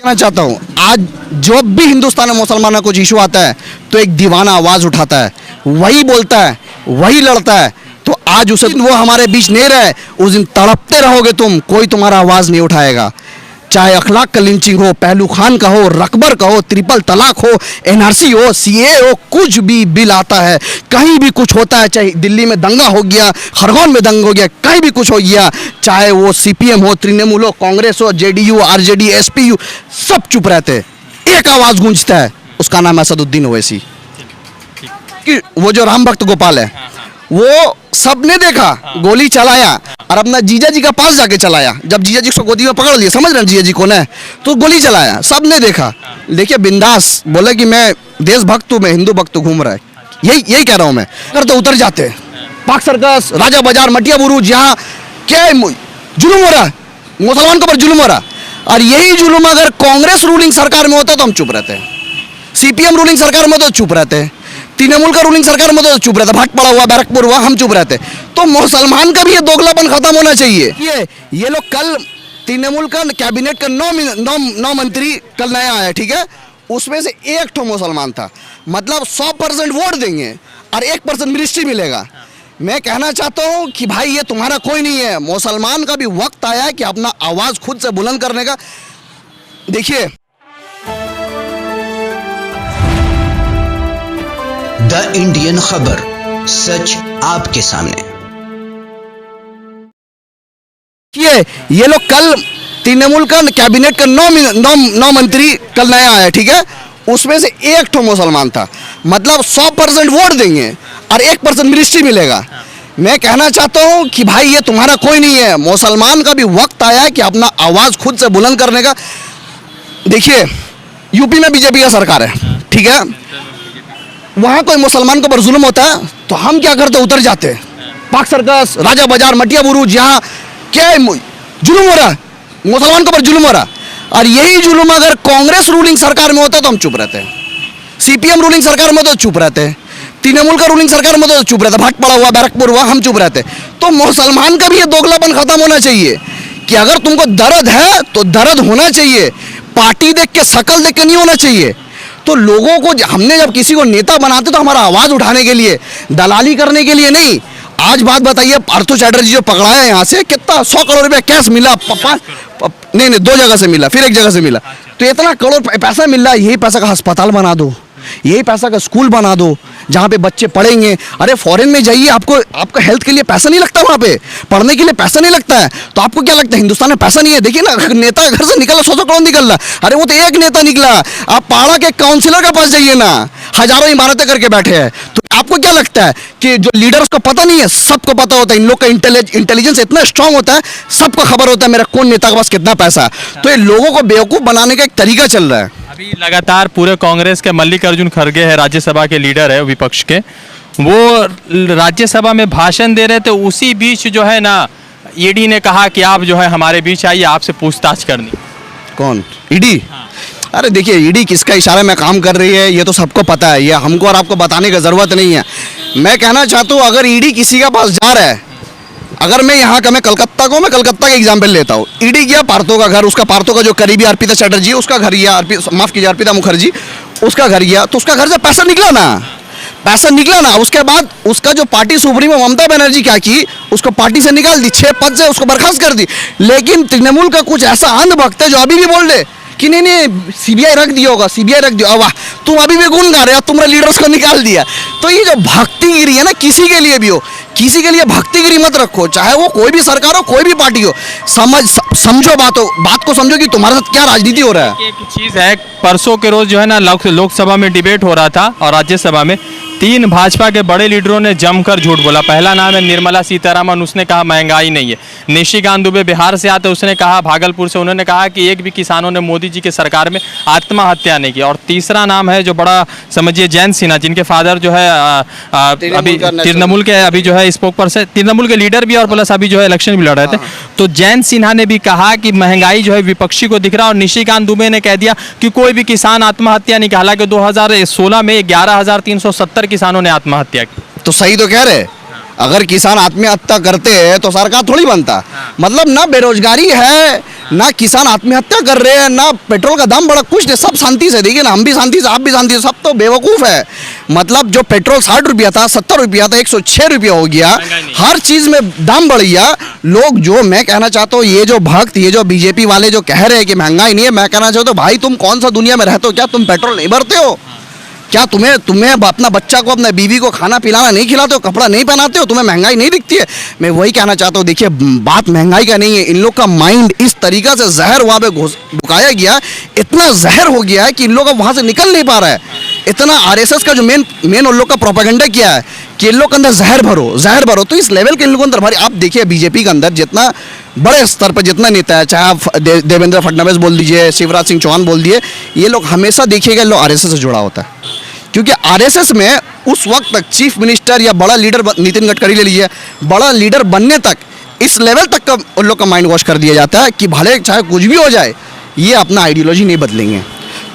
मैं चाहता हूँ आज जब भी हिंदुस्तान में मुसलमानों को कुछ इशू आता है तो एक दीवाना आवाज उठाता है, वही बोलता है, वही लड़ता है। तो आज उस दिन वो हमारे बीच नहीं रहे, उस दिन तड़पते रहोगे तुम, कोई तुम्हारा आवाज नहीं उठाएगा। चाहे अखलाक का लिंचिंग हो, पहलू खान का हो, रकबर का हो, ट्रिपल तलाक हो, एनआरसी हो, सीए हो, कुछ भी बिल आता है, कहीं भी कुछ होता है, चाहे दिल्ली में दंगा हो गया, खरगोन में दंगा हो गया, कहीं भी कुछ हो गया, चाहे वो सीपीएम हो, तृणमूल हो, कांग्रेस हो, जेडीयू, आरजेडी, एसपीयू, सब चुप रहते। एक आवाज गूंजता है, उसका नाम है असदुद्दीन ओवैसी। कि वो जो राम भक्त गोपाल है, वो सबने देखा, गोली चलाया और अपना जीजा जी का पास जाके चलाया। जब जीजा जी को गोदी में पकड़ लिया, समझ रहे हैं जीजा जी कौन है, तो गोली चलाया, सबने देखा। देखिए बिंदास बोले कि मैं देशभक्त हूँ, मैं हिंदू भक्त घूम रहा है, यही कह रहा हूँ मैं। अगर तो उतर जाते, पाक सर्कस, राजा बाजार, मटिया बुरुज, यहाँ क्या जुलूम हो रहा है, मुसलमान के ऊपर जुलूम हो रहा। और यही जुलूम अगर कांग्रेस रूलिंग सरकार में होता तो हम चुप रहते हैं, सीपीएम रूलिंग सरकार में तो चुप रहते हैं, तृणमूल का रूलिंग सरकार में तो चुप रहता, भाट पड़ा हुआ, बैरकपुर हुआ, हम चुप रहते। तो मुसलमान का भी ये दोगलापन खत्म होना चाहिए। ये लोग कल तृणमूल का कैबिनेट का 9 मंत्री कल नया आया, ठीक है, उसमें से एक ठो मुसलमान था। मतलब 100% वोट देंगे और 1% मिनिस्ट्री मिलेगा। मैं कहना चाहता हूँ कि भाई ये तुम्हारा कोई नहीं है, मुसलमान का भी वक्त आया है कि अपना आवाज खुद से बुलंद करने का। देखिए द इंडियन खबर, सच आपके सामने। ये लोग कल तृणमूल का कैबिनेट का 9 मंत्री कल नया आया, ठीक है, उसमें से एक ठो मुसलमान था। मतलब 100% वोट देंगे और 1% मिनिस्ट्री मिलेगा। मैं कहना चाहता हूँ कि भाई ये तुम्हारा कोई नहीं है, मुसलमान का भी वक्त आया है कि अपना आवाज खुद से बुलंद करने का। देखिए यूपी में बीजेपी का सरकार है, ठीक है, वहाँ कोई मुसलमान के ऊपर जुल्म होता है तो हम क्या करते, उतर जाते। पाक सर्कस, राजा बाजार, मटिया बुरुज, यहाँ क्या जुल्म हो रहा है, मुसलमान के ऊपर जुल्म हो रहा। और यही जुल्म अगर कांग्रेस रूलिंग सरकार में होता तो हम चुप रहते, सीपीएम रूलिंग सरकार में तो चुप रहते, तृणमूल का रूलिंग सरकार में तो चुप रहता, भाट पड़ा हुआ, बैरकपुर हुआ, हम चुप रहते। तो मुसलमान का भी ये दोगलापन खत्म होना चाहिए कि अगर तुमको दर्द है तो दर्द होना चाहिए, पार्टी देख के, शकल देख के नहीं होना चाहिए। तो लोगों को हमने जब किसी को नेता बनाते तो हमारा आवाज उठाने के लिए, दलाली करने के लिए नहीं। आज बात बताइए, पार्थो चैटर्जी जो पकड़ाया यहाँ से, कितना 100 करोड़ रुपया कैश मिला, नहीं 2 जगह से मिला, फिर एक जगह से मिला, तो इतना करोड़ पैसा मिल रहा है। यही पैसा का अस्पताल बना दो, यही पैसा का स्कूल बना दो जहाँ पे बच्चे पढ़ेंगे। अरे फॉरेन में जाइए, आपका हेल्थ के लिए पैसा नहीं लगता, वहाँ पे पढ़ने के लिए पैसा नहीं लगता है। तो आपको क्या लगता है हिंदुस्तान में पैसा नहीं है? देखिए ना, नेता घर से निकला 100 करोड़ निकल रहा, अरे वो तो एक नेता निकला। आप पाड़ा के काउंसिलर के पास जाइए ना, हजारों इमारतें करके बैठे हैं। तो आपको क्या लगता है कि जो लीडर्स को पता नहीं है? सबको पता होता है। इन लोग का इंटेलिजेंस इतना स्ट्रांग होता है, सबको खबर होता है मेरा कौन नेता के पास कितना पैसा है। तो ये लोगों को बेवकूफ बनाने का एक तरीका चल रहा है। अभी लगातार पूरे कांग्रेस के मल्लिकार्जुन खड़गे है, राज्यसभा के लीडर है विपक्ष के, वो राज्यसभा में भाषण दे रहे थे। उसी बीच जो है ना, ईडी ने कहा कि आप जो है हमारे बीच आइए, आपसे पूछताछ करनी। कौन? ईडी? अरे देखिए, ईडी किसका इशारे में काम कर रही है ये तो सबको पता है, ये हमको और आपको बताने की जरूरत नहीं है। मैं कहना चाहता हूँ, अगर ईडी किसी के पास जा रहा है, अगर मैं यहाँ का, मैं कलकत्ता का एग्जाम्पल लेता हूँ। ईडी गया पार्थो का घर, उसका पार्थो का जो करीबी अर्पिता चैटर्जी उसका घर गया, माफ कीजिए अर्पिता मुखर्जी, उसका घर गया, तो उसका घर से पैसा निकला ना। उसके बाद उसका जो पार्टी सुप्रीमो ममता बनर्जी क्या की, उसको पार्टी से निकाल दी, 6 पद से उसको बर्खास्त कर दी। लेकिन तृणमूल का कुछ ऐसा अंधभक्त है जो अभी भी बोल दे कि नहीं सीबीआई रख दिया होगा, सीबीआई रख दिया। वाह, तुम अभी भी गुण गा रहे हो, तुम्हारे लीडर्स को निकाल दिया। तो ये जो भक्तिगिरी है ना, किसी के लिए भी हो, किसी के लिए भक्तिगिरी मत रखो, चाहे वो कोई भी सरकार हो, कोई भी पार्टी हो। समझो बात को समझो कि तुम्हारे साथ क्या राजनीति हो रहा है। एक चीज है, परसों के रोज जो है ना लोकसभा में डिबेट हो रहा था और राज्यसभा में 3 भाजपा के बड़े लीडरों ने जमकर झूठ बोला। पहला नाम है निर्मला सीतारमण, उसने कहा महंगाई नहीं है। निशिकांत दुबे बिहार से आते, उसने कहा, भागलपुर से, उन्होंने कहा कि एक भी किसानों ने मोदी जी के सरकार में आत्महत्या नहीं की। और तीसरा नाम है जो बड़ा समझिए जयंत सिन्हा, जिनके फादर जो है अभी तृणमूल के अभी जो है स्पोक पर्सन, तृणमूल के लीडर भी और प्लस अभी जो है इलेक्शन भी लड़ रहे थे। तो जयंत सिन्हा ने भी कहा कि महंगाई जो है विपक्षी को दिख रहा है। और निशिकांत दुबे ने कह दिया कि कोई भी किसान आत्महत्या नहीं की। हालांकि 2016 में 11,370 किसानों ने आत्महत्या की। तो सही तो कह रहे, अगर किसान आत्महत्या करते हैं तो सरकार थोड़ी बनता। मतलब ना बेरोजगारी है, ना किसान आत्महत्या कर रहे हैं, ना पेट्रोल का दाम बढ़ा, कुछ नहीं, सब शांति से। देखिए ना, हम भी शांति से, आप भी शांति से, सब तो बेवकूफ़ है। मतलब जो पेट्रोल 60 रुपया था, 70 रुपया था, 106 रुपया हो गया, हर चीज़ में दाम बढ़ गया। लोग, जो मैं कहना चाहता हूँ, ये जो भक्त, ये जो बीजेपी वाले जो कह रहे हैं कि महंगाई नहीं है, मैं कहना चाहता हूँ भाई तुम कौन सा दुनिया में रहते हो? क्या तुम पेट्रोल नहीं भरते हो? क्या तुम्हें अपना बच्चा को, अपने बीवी को खाना पिलाना नहीं खिलाते हो, कपड़ा नहीं पहनाते हो? तुम्हें महंगाई नहीं दिखती है? मैं वही कहना चाहता हूँ, देखिए बात महंगाई का नहीं है, इन लोग का माइंड इस तरीक़ा से जहर वहाँ पे घुकाया गया, इतना जहर हो गया है कि इन लोग वहाँ से निकल नहीं पा रहा है। इतना आरएसएस का जो मेन उन लोग का प्रोपेगेंडा किया है कि इन लोग के अंदर जहर भरो, तो इस लेवल के इन लोगों के अंदर भरी। आप देखिए बीजेपी के अंदर जितना बड़े स्तर पर जितना नेता है, चाहे आप देवेंद्र फडणवीस बोल दीजिए, शिवराज सिंह चौहान बोल दिए, ये लोग हमेशा देखिएगा लोग आरएसएस से जुड़ा होता है। क्योंकि आरएसएस में उस वक्त तक चीफ मिनिस्टर या बड़ा लीडर, नितिन गडकरी ले लीजिए, बड़ा लीडर बनने तक, इस लेवल तक का उन लोग का माइंड वॉश कर दिया जाता है कि भले चाहे कुछ भी हो जाए, ये अपना आइडियोलॉजी नहीं बदलेंगे।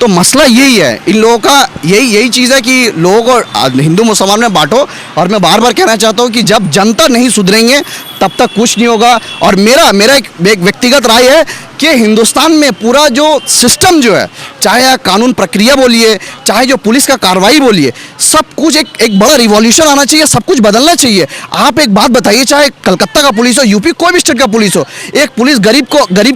तो मसला यही है, इन लोगों का यही चीज़ है कि लोगों को हिंदू मुसलमान में बांटो। और मैं बार बार कहना चाहता हूँ कि जब जनता नहीं सुधरेंगे तब तक कुछ नहीं होगा। और मेरा एक व्यक्तिगत राय है कि हिंदुस्तान में पूरा जो सिस्टम जो है, चाहे कानून प्रक्रिया बोलिए, चाहे जो पुलिस का कार्रवाई बोलिए, सब कुछ एक बड़ा रिवॉल्यूशन आना चाहिए, सब कुछ बदलना चाहिए। आप एक बात बताइए, चाहे कलकत्ता का पुलिस हो, यूपी कोई भी स्टेट का पुलिस हो, एक पुलिस गरीब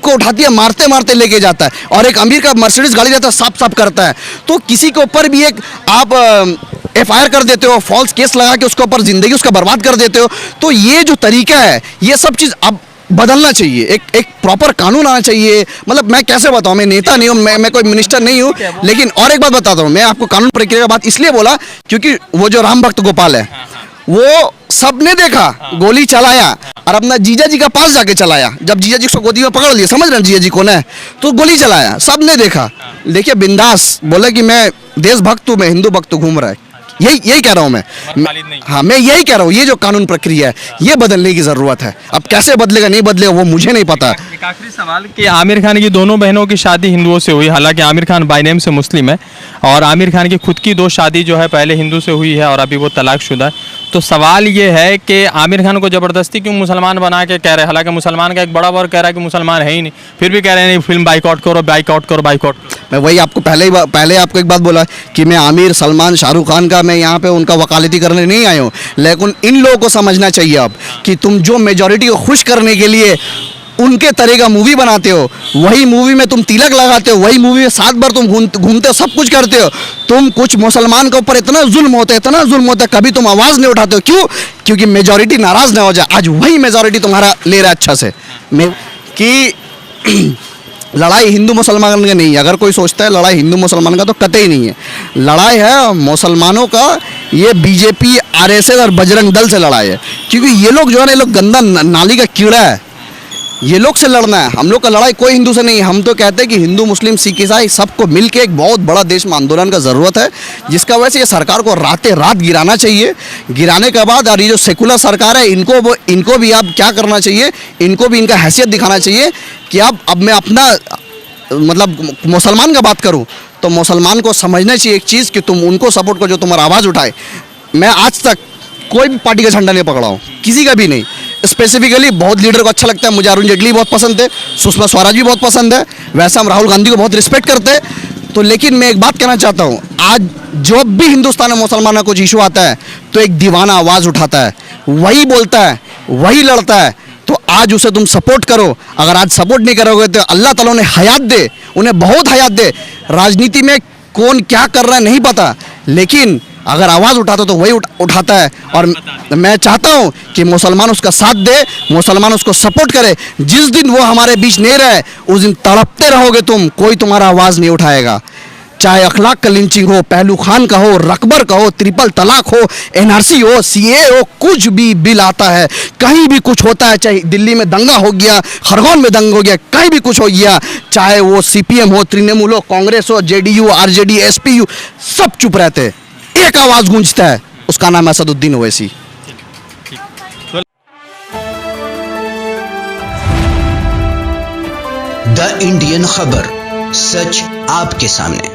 को उठाती है, मारते मारते लेके जाता है, और एक अमीर का मर्सिडीज गाड़ी रहता है, साफ करता है। तो किसी के ऊपर भी एक आप एफआईआर कर देते हो, फॉल्स केस लगा के उसके ऊपर जिंदगी उसका बर्बाद कर देते हो। तो ये जो तरीका है, ये सब चीज़ अब बदलना चाहिए, एक प्रॉपर कानून आना चाहिए। मतलब मैं कैसे बताऊं, मैं नेता नहीं हूं, मैं कोई मिनिस्टर नहीं हूं, लेकिन और एक बात बताता हूं, मैं आपको कानून प्रक्रिया का बात इसलिए बोला क्योंकि वो जो राम भक्त गोपाल है, वो सबने देखा, गोली चलाया और अपना जीजा जी का पास जाके चलाया। जब जीजा जी को गोदी में पकड़ लिया, समझ रहे हैं जीजा जी कौन है, तो गोली चलाया, सबने देखा। देखिए बिंदास बोला कि मैं देशभक्त हूँ, मैं हिंदू भक्त हूँ, घूम रहा है। यही कह रहा हूँ मैं। हाँ, मैं यही कह रहा हूँ, ये जो कानून प्रक्रिया है, ये बदलने की ज़रूरत है। अब कैसे बदलेगा नहीं बदलेगा वो मुझे नहीं पता। एक आखिरी सवाल कि आमिर खान की दोनों बहनों की शादी हिंदुओं से हुई, हालांकि आमिर खान बाय नेम से मुस्लिम है, और आमिर खान की खुद की 2 शादी जो है पहले हिंदू से हुई है और अभी वो तलाकशुदा है। तो सवाल ये है कि आमिर खान को ज़बरदस्ती क्यों मुसलमान बना के कह रहे हैं? हालांकि मुसलमान का एक बड़ा वर्ग कह रहा है कि मुसलमान है ही नहीं, फिर भी कह रहे हैं नहीं, फिल्म बाइकआउट करो। मैं वही आपको पहले आपको एक बात बोला कि मैं आमिर, सलमान, शाहरुख खान का, मैं यहाँ पे उनका वकालती करने नहीं आया हूँ। लेकिन इन लोगों को समझना चाहिए अब कि तुम जो मेजॉरिटी को खुश करने के लिए उनके तरह का मूवी बनाते हो, वही मूवी में तुम तिलक लगाते हो, वही मूवी में 7 बार तुम घूमते हो, सब कुछ करते हो। तुम कुछ मुसलमान के ऊपर इतना जुल्म होता है, कभी तुम आवाज़ नहीं उठाते हो। क्यों? क्योंकि मेजॉरिटी नाराज़ ना हो जाए। आज वही मेजॉरिटी तुम्हारा ले रहा है अच्छा से कि लड़ाई हिंदू मुसलमान का नहीं है। अगर कोई सोचता है लड़ाई हिंदू मुसलमान का, तो कतई नहीं है। लड़ाई है मुसलमानों का, ये बीजेपी, आरएसएस और बजरंग दल से लड़ाई है। क्योंकि ये लोग जो है ना, ये लोग गंदा नाली का कीड़ा है, ये लोग से लड़ना है। हम लोग का लड़ाई कोई हिंदू से नहीं है। हम तो कहते हैं कि हिंदू, मुस्लिम, सिख, ईसाई सबको मिलके एक बहुत बड़ा देश में आंदोलन का ज़रूरत है, जिसका वजह से ये सरकार को रातें रात गिराना चाहिए। गिराने के बाद और ये जो सेकुलर सरकार है, इनको भी आप क्या करना चाहिए, इनको भी इनका हैसियत दिखाना चाहिए कि अब मैं अपना मतलब मुसलमान का बात करूं तो मुसलमान को समझना चाहिए एक चीज़ कि तुम उनको सपोर्ट करो जो तुम्हारा आवाज़ उठाए। मैं आज तक कोई भी पार्टी का झंडा नहीं पकड़ा हूँ, किसी का भी नहीं। स्पेसिफिकली बहुत लीडर को अच्छा लगता है, मुझे अरुण जेटली बहुत पसंद है, सुषमा स्वराज भी बहुत पसंद है, वैसे हम राहुल गांधी को बहुत रिस्पेक्ट करते हैं। तो लेकिन मैं एक बात कहना चाहता हूँ, आज जब भी हिंदुस्तान में मुसलमानों को कुछ इशू आता है तो एक दीवाना आवाज़ उठाता है, वही बोलता है, वही लड़ता है। तो आज उसे तुम सपोर्ट करो। अगर आज सपोर्ट नहीं करोगे तो अल्लाह ताला उन्हें हयात दे, उन्हें बहुत हयात दे। राजनीति में कौन क्या कर रहा है नहीं पता, लेकिन अगर आवाज़ उठाता तो वही उठाता है। और मैं चाहता हूं कि मुसलमान उसका साथ दे, मुसलमान उसको सपोर्ट करे। जिस दिन वो हमारे बीच नहीं रहे, उस दिन तड़पते रहोगे तुम, कोई तुम्हारा आवाज़ नहीं उठाएगा। चाहे अखलाक का लिंचिंग हो, पहलू खान का हो, रकबर का हो, ट्रिपल तलाक हो, एनआरसी हो, सीए हो, कुछ भी बिल आता है, कहीं भी कुछ होता है, चाहे दिल्ली में दंगा हो गया, खरगोन में दंगा हो गया, कहीं भी कुछ हो गया, चाहे वो सीपीएम हो, तृणमूल हो, कांग्रेस हो, जेडीयू, आरजेडी, एसपीयू, सब चुप रहते हैं। एक आवाज़ गूंजता है, उसका नाम है असदुद्दीन ओवैसी। द इंडियन खबर, सच आपके सामने।